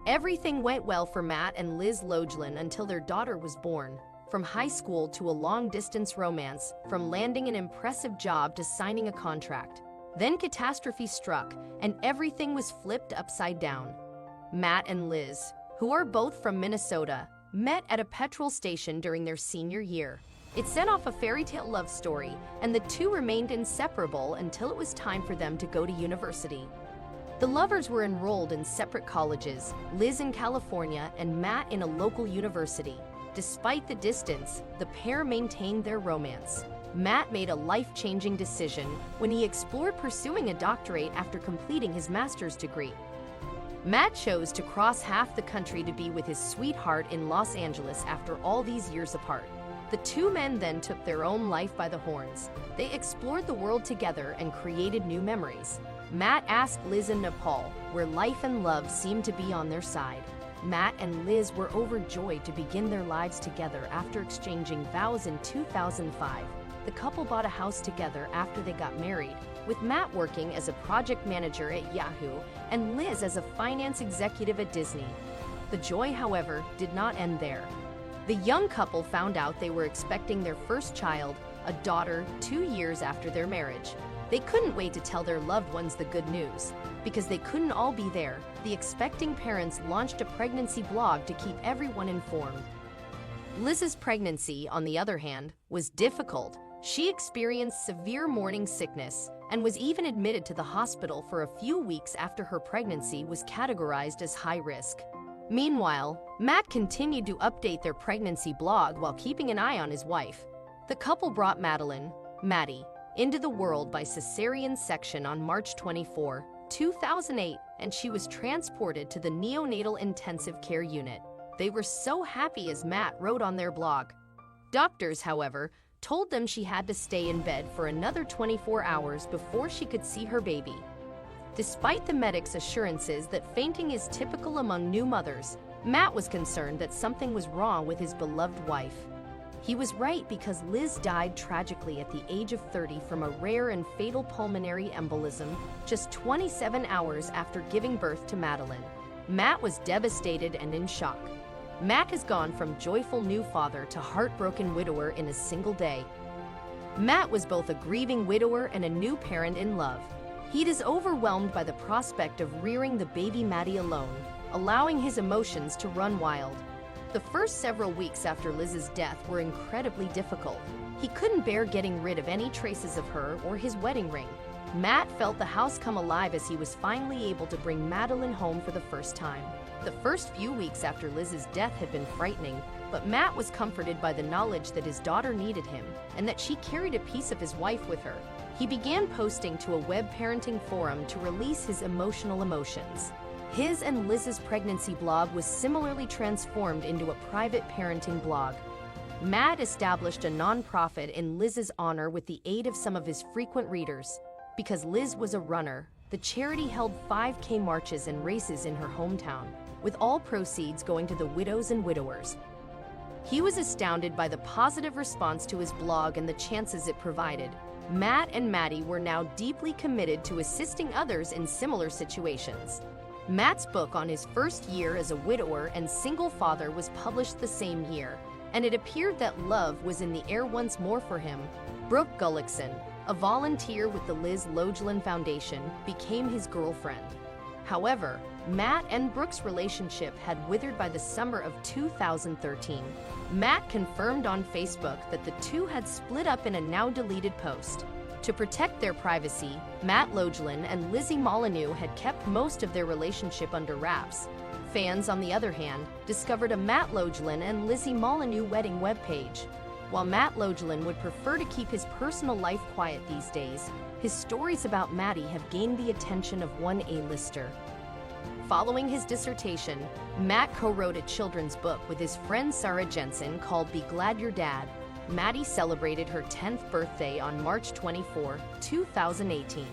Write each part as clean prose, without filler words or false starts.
Everything went well for Matt and Liz Logelin until their daughter was born. From high school to a long-distance romance, from landing an impressive job to signing a contract. Then catastrophe struck, and everything was flipped upside down. Matt and Liz, who are both from Minnesota, met at a petrol station during their senior year. It set off a fairy tale love story, and the two remained inseparable until it was time for them to go to university. The lovers were enrolled in separate colleges, Liz in California and Matt in a local university. Despite the distance, the pair maintained their romance. Matt made a life-changing decision when he explored pursuing a doctorate after completing his master's degree. Matt chose to cross half the country to be with his sweetheart in Los Angeles after all these years apart. The two men then took their own life by the horns. They explored the world together and created new memories. Matt asked Liz in Nepal, where life and love seemed to be on their side. Matt and Liz were overjoyed to begin their lives together after exchanging vows in 2005. The couple bought a house together after they got married, with Matt working as a project manager at Yahoo and Liz as a finance executive at Disney. The joy, however, did not end there. The young couple found out they were expecting their first child, a daughter, 2 years after their marriage. They couldn't wait to tell their loved ones the good news. Because they couldn't all be there, the expecting parents launched a pregnancy blog to keep everyone informed. Liz's pregnancy, on the other hand, was difficult. She experienced severe morning sickness and was even admitted to the hospital for a few weeks after her pregnancy was categorized as high risk. Meanwhile, Matt continued to update their pregnancy blog while keeping an eye on his wife. The couple brought Maddie, into the world by cesarean section on March 24, 2008, and she was transported to the neonatal intensive care unit. They were so happy, as Matt wrote on their blog. Doctors, however, told them she had to stay in bed for another 24 hours before she could see her baby. Despite the medics' assurances that fainting is typical among new mothers, Matt was concerned that something was wrong with his beloved wife. He was right, because Liz died tragically at the age of 30 from a rare and fatal pulmonary embolism just 27 hours after giving birth to Madeline. Matt was devastated and in shock. Matt has gone from joyful new father to heartbroken widower in a single day. Matt was both a grieving widower and a new parent in love. He is overwhelmed by the prospect of rearing the baby Maddie alone, allowing his emotions to run wild. The first several weeks after Liz's death were incredibly difficult. He couldn't bear getting rid of any traces of her or his wedding ring. Matt felt the house come alive as he was finally able to bring Madeline home for the first time. The first few weeks after Liz's death had been frightening, but Matt was comforted by the knowledge that his daughter needed him and that she carried a piece of his wife with her. He began posting to a web parenting forum to release his emotions. His and Liz's pregnancy blog was similarly transformed into a private parenting blog. Matt established a nonprofit in Liz's honor with the aid of some of his frequent readers. Because Liz was a runner, the charity held 5K marches and races in her hometown, with all proceeds going to the widows and widowers. He was astounded by the positive response to his blog and the chances it provided. Matt and Maddie were now deeply committed to assisting others in similar situations. Matt's book on his first year as a widower and single father was published the same year, and it appeared that love was in the air once more for him. Brooke Gullickson, a volunteer with the Liz Logelin Foundation, became his girlfriend. However, Matt and Brooke's relationship had withered by the summer of 2013. Matt confirmed on Facebook that the two had split up in a now-deleted post. To protect their privacy, Matt Logelin and Lizzie Molyneux had kept most of their relationship under wraps. Fans, on the other hand, discovered a Matt Logelin and Lizzie Molyneux wedding webpage. While Matt Logelin would prefer to keep his personal life quiet these days, his stories about Maddie have gained the attention of one A-lister. Following his dissertation, Matt co-wrote a children's book with his friend Sarah Jensen called Be Glad You're Dad. Maddie celebrated her 10th birthday on March 24, 2018.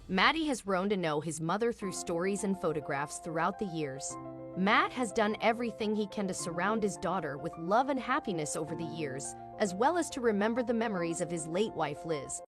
Maddie has grown to know his mother through stories and photographs throughout the years. Matt has done everything he can to surround his daughter with love and happiness over the years, as well as to remember the memories of his late wife Liz.